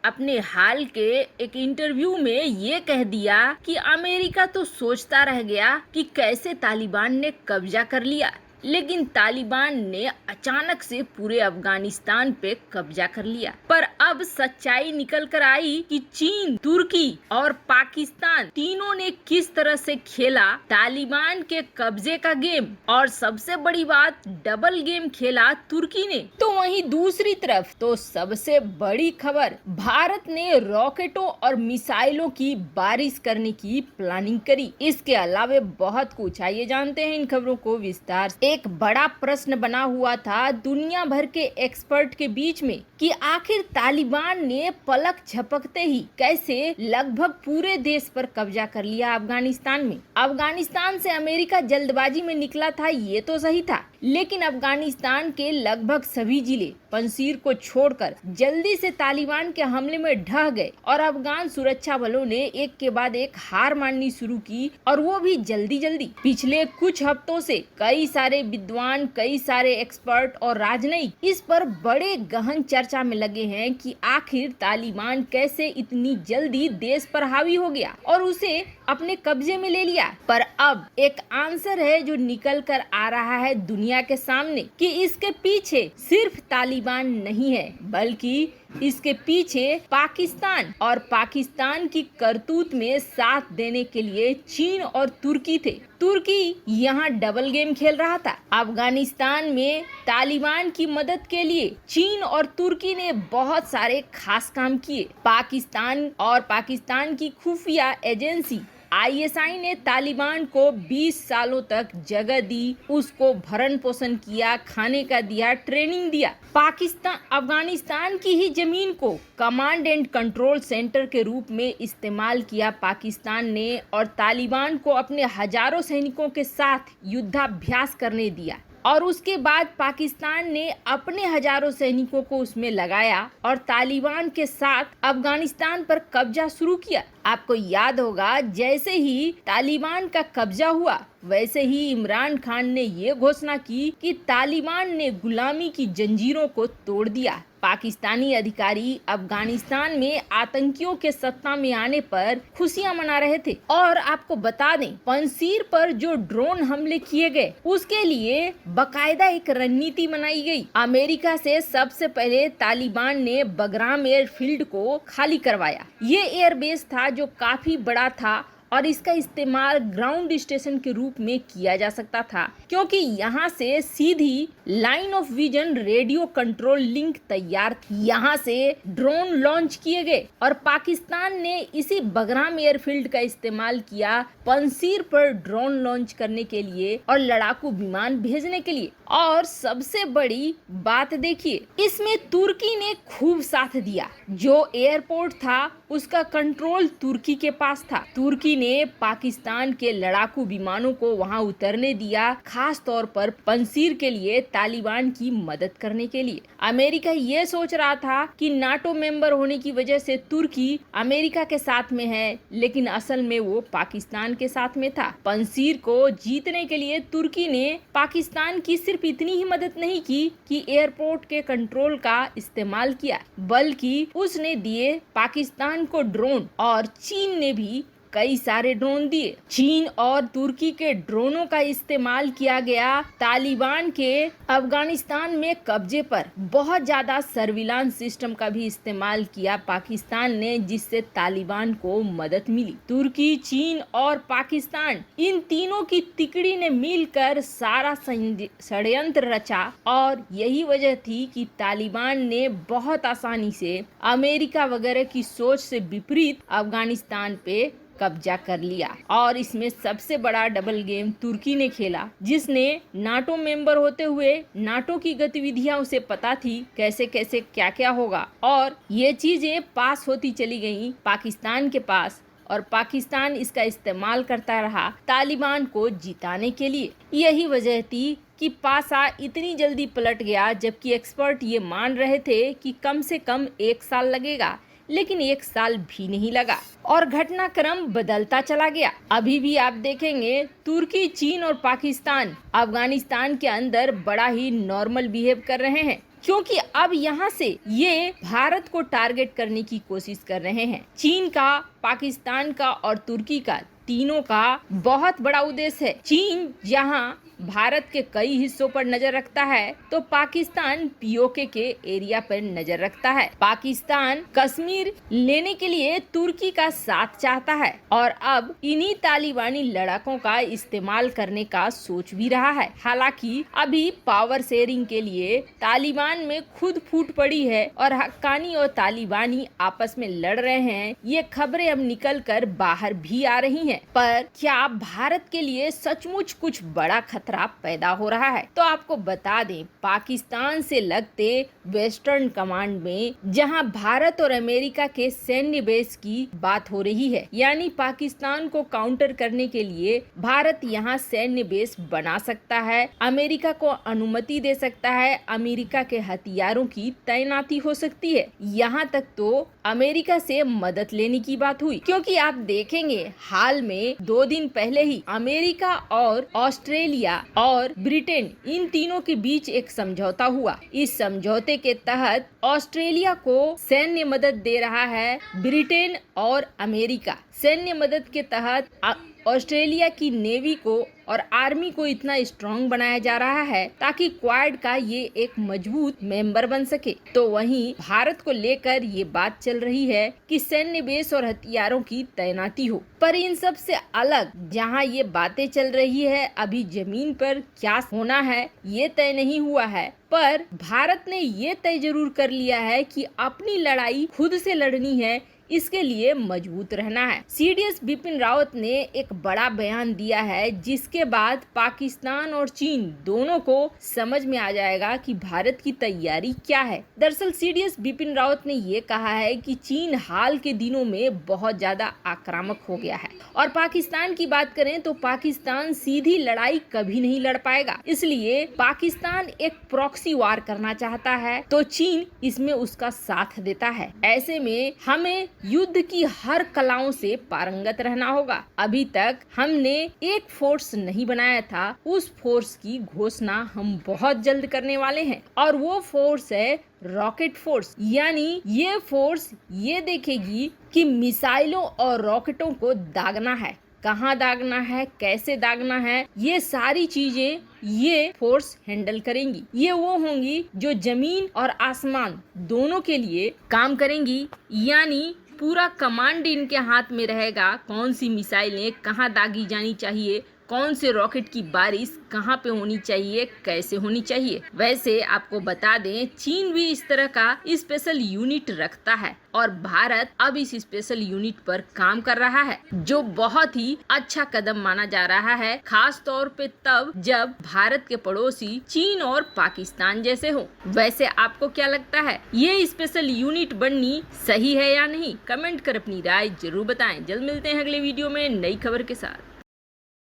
अपने हाल के एक इंटरव्यू में ये कह दिया कि अमेरिका तो सोचता रह गया कि कैसे तालिबान ने कब्जा कर लिया, लेकिन तालिबान ने अचानक से पूरे अफगानिस्तान पे कब्जा कर लिया। पर अब सच्चाई निकल कर आई कि चीन, तुर्की और पाकिस्तान तीनों ने किस तरह से खेला तालिबान के कब्जे का गेम, और सबसे बड़ी बात, डबल गेम खेला तुर्की ने। तो वहीं दूसरी तरफ तो सबसे बड़ी खबर, भारत ने रॉकेटों और मिसाइलों की बारिश करने की प्लानिंग करी। इसके अलावा बहुत कुछ, आइए जानते हैं इन खबरों को विस्तार से। एक बड़ा प्रश्न बना हुआ था दुनिया भर के एक्सपर्ट के बीच में कि आखिर तालिबान ने पलक झपकते ही कैसे लगभग पूरे देश पर कब्जा कर लिया अफगानिस्तान में। अफगानिस्तान से अमेरिका जल्दबाजी में निकला था, ये तो सही था, लेकिन अफगानिस्तान के लगभग सभी जिले पंसीर को छोड़कर जल्दी से तालिबान के हमले में ढह गए और अफगान सुरक्षा बलों ने एक के बाद एक हार माननी शुरू की, और वो भी जल्दी जल्दी। पिछले कुछ हफ्तों से कई सारे विद्वान, कई सारे एक्सपर्ट और राजनयिक इस पर बड़े गहन चर्चा में लगे हैं कि आखिर तालिबान कैसे इतनी जल्दी देश पर हावी हो गया और उसे अपने कब्जे में ले लिया। पर अब एक आंसर है जो निकल कर आ रहा है दुनिया के सामने कि इसके पीछे सिर्फ तालिबान नहीं है, बल्कि इसके पीछे पाकिस्तान और पाकिस्तान की करतूत में साथ देने के लिए चीन और तुर्की थे। तुर्की यहाँ डबल गेम खेल रहा था। अफगानिस्तान में तालिबान की मदद के लिए चीन और तुर्की ने बहुत सारे खास काम किए। पाकिस्तान की खुफिया एजेंसी ISI ने तालिबान को 20 सालों तक जगह दी, उसको भरण पोषण किया, खाने का दिया, ट्रेनिंग दिया। पाकिस्तान अफगानिस्तान की ही जमीन को कमांड एंड कंट्रोल सेंटर के रूप में इस्तेमाल किया पाकिस्तान ने, और तालिबान को अपने हजारों सैनिकों के साथ युद्धाभ्यास करने दिया, और उसके बाद पाकिस्तान ने अपने हजारों सैनिकों को उसमें लगाया और तालिबान के साथ अफगानिस्तान पर कब्जा शुरू किया। आपको याद होगा, जैसे ही तालिबान का कब्जा हुआ वैसे ही इमरान खान ने ये घोषणा की कि तालिबान ने गुलामी की जंजीरों को तोड़ दिया। पाकिस्तानी अधिकारी अफगानिस्तान में आतंकियों के सत्ता में आने पर खुशियां मना रहे थे। और आपको बता दें, पंसीर पर जो ड्रोन हमले किए गए उसके लिए बकायदा एक रणनीति बनाई गई। अमेरिका से सबसे पहले तालिबान ने बगराम एयरफील्ड को खाली करवाया। ये एयरबेस था जो काफी बड़ा था और इसका इस्तेमाल ग्राउंड स्टेशन के रूप में किया जा सकता था, क्योंकि यहाँ से सीधी line of vision radio control link तैयार थी। यहाँ से ड्रोन लॉन्च किए गए और पाकिस्तान ने इसी बगराम एयरफील्ड का इस्तेमाल किया पंसीर पर ड्रोन लॉन्च करने के लिए और लड़ाकू विमान भेजने के लिए। और सबसे बड़ी बात देखिए, इसमें तुर्की ने खूब साथ दिया। जो एयरपोर्ट था उसका कंट्रोल तुर्की के पास था। तुर्की ने पाकिस्तान के लड़ाकू विमानों को वहां उतरने दिया, खास तौर पर पंसीर के लिए तालिबान की मदद करने के लिए। अमेरिका ये सोच रहा था कि नाटो मेंबर होने की वजह से तुर्की अमेरिका के साथ में है, लेकिन असल में वो पाकिस्तान के साथ में था। पंसीर को जीतने के लिए तुर्की ने पाकिस्तान की सिर्फ इतनी ही मदद नहीं की कि एयरपोर्ट के कंट्रोल का इस्तेमाल किया, बल्कि उसने दिए पाकिस्तान को ड्रोन, और चीन ने भी कई सारे ड्रोन दिए। चीन और तुर्की के ड्रोनों का इस्तेमाल किया गया तालिबान के अफगानिस्तान में कब्जे पर। बहुत ज्यादा सर्विलांस सिस्टम का भी इस्तेमाल किया पाकिस्तान ने, जिससे तालिबान को मदद मिली। तुर्की, चीन और पाकिस्तान, इन तीनों की तिकड़ी ने मिलकर सारा षड्यंत्र रचा, और यही वजह थी कि तालिबान ने बहुत आसानी से अमेरिका वगैरह की सोच से विपरीत अफगानिस्तान पे कब्जा कर लिया। और इसमें सबसे बड़ा डबल गेम तुर्की ने खेला, जिसने नाटो मेंबर होते हुए नाटो की गतिविधियां उसे पता थी, कैसे कैसे क्या क्या होगा, और ये चीजें पास होती चली गईं पाकिस्तान के पास, और पाकिस्तान इसका इस्तेमाल करता रहा तालिबान को जिताने के लिए। यही वजह थी कि पासा इतनी जल्दी पलट गया, जबकि एक्सपर्ट ये मान रहे थे कि कम से कम 1 साल लगेगा, लेकिन 1 साल भी नहीं लगा और घटनाक्रम बदलता चला गया। अभी भी आप देखेंगे तुर्की, चीन और पाकिस्तान अफगानिस्तान के अंदर बड़ा ही नॉर्मल बिहेव कर रहे हैं। क्योंकि अब यहाँ से ये भारत को टारगेट करने की कोशिश कर रहे हैं। चीन का, पाकिस्तान का और तुर्की का, तीनों का बहुत बड़ा उद्देश्य है। चीन जहाँ भारत के कई हिस्सों पर नजर रखता है तो पाकिस्तान पीओके के एरिया पर नजर रखता है। पाकिस्तान कश्मीर लेने के लिए तुर्की का साथ चाहता है और अब इन्हीं तालिबानी लड़ाकों का इस्तेमाल करने का सोच भी रहा है। हालांकि अभी पावर शेयरिंग के लिए तालिबान में खुद फूट पड़ी है और हक्कानी और तालिबानी आपस में लड़ रहे हैं। ये खबरें अब निकल कर बाहर भी आ रही हैं। पर क्या भारत के लिए सचमुच कुछ बड़ा खतरा पैदा हो रहा है? तो आपको बता दें, पाकिस्तान से लगते वेस्टर्न कमांड में जहां भारत और अमेरिका के सैन्य बेस की बात हो रही है, यानी पाकिस्तान को काउंटर करने के लिए भारत यहां सैन्य बेस बना सकता है, अमेरिका को अनुमति दे सकता है, अमेरिका के हथियारों की तैनाती हो सकती है। यहाँ तक तो अमेरिका से मदद लेने की बात हुई, क्योंकि आप देखेंगे हाल में 2 दिन पहले ही अमेरिका और ऑस्ट्रेलिया और ब्रिटेन, इन तीनों के बीच एक समझौता हुआ। इस समझौते के तहत ऑस्ट्रेलिया को सैन्य मदद दे रहा है ब्रिटेन और अमेरिका। सैन्य मदद के तहत ऑस्ट्रेलिया की नेवी को और आर्मी को इतना स्ट्रांग बनाया जा रहा है ताकि क्वाड का ये एक मजबूत मेंबर बन सके। तो वहीं भारत को लेकर ये बात चल रही है कि सैन्य बेस और हथियारों की तैनाती हो। पर इन सब से अलग जहां ये बातें चल रही है, अभी जमीन पर क्या होना है ये तय नहीं हुआ है। पर भारत ने ये तय जरूर कर लिया है कि अपनी लड़ाई खुद से लड़नी है, इसके लिए मजबूत रहना है। सीडीएस बिपिन रावत ने एक बड़ा बयान दिया है, जिसके बाद पाकिस्तान और चीन दोनों को समझ में आ जाएगा कि भारत की तैयारी क्या है। दरअसल सीडीएस बिपिन रावत ने ये कहा है कि चीन हाल के दिनों में बहुत ज्यादा आक्रामक हो गया है और पाकिस्तान की बात करें तो पाकिस्तान सीधी लड़ाई कभी नहीं लड़ पाएगा। इसलिए पाकिस्तान एक प्रॉक्सी वार करना चाहता है तो चीन इसमें उसका साथ देता है। ऐसे में हमें युद्ध की हर कलाओं से पारंगत रहना होगा। अभी तक हमने एक फोर्स नहीं बनाया था, उस फोर्स की घोषणा हम बहुत जल्द करने वाले हैं और वो फोर्स है रॉकेट फोर्स। यानी ये फोर्स ये देखेगी कि मिसाइलों और रॉकेटों को दागना है, कहाँ दागना है, कैसे दागना है, ये सारी चीजें ये फोर्स हैंडल करेंगी। ये वो होंगी जो जमीन और आसमान दोनों के लिए काम करेंगी। यानी पूरा कमांड इनके हाथ में रहेगा, कौन सी मिसाइलें कहाँ दागी जानी चाहिए, कौन से रॉकेट की बारिश कहाँ पे होनी चाहिए, कैसे होनी चाहिए। वैसे आपको बता दें, चीन भी इस तरह का स्पेशल यूनिट रखता है और भारत अब इस स्पेशल यूनिट पर काम कर रहा है, जो बहुत ही अच्छा कदम माना जा रहा है, खास तौर पे तब जब भारत के पड़ोसी चीन और पाकिस्तान जैसे हो। वैसे आपको क्या लगता है, ये स्पेशल यूनिट बननी सही है या नहीं? कमेंट कर अपनी राय जरूर बताएं। जल्द मिलते हैं अगले वीडियो में नई खबर के साथ।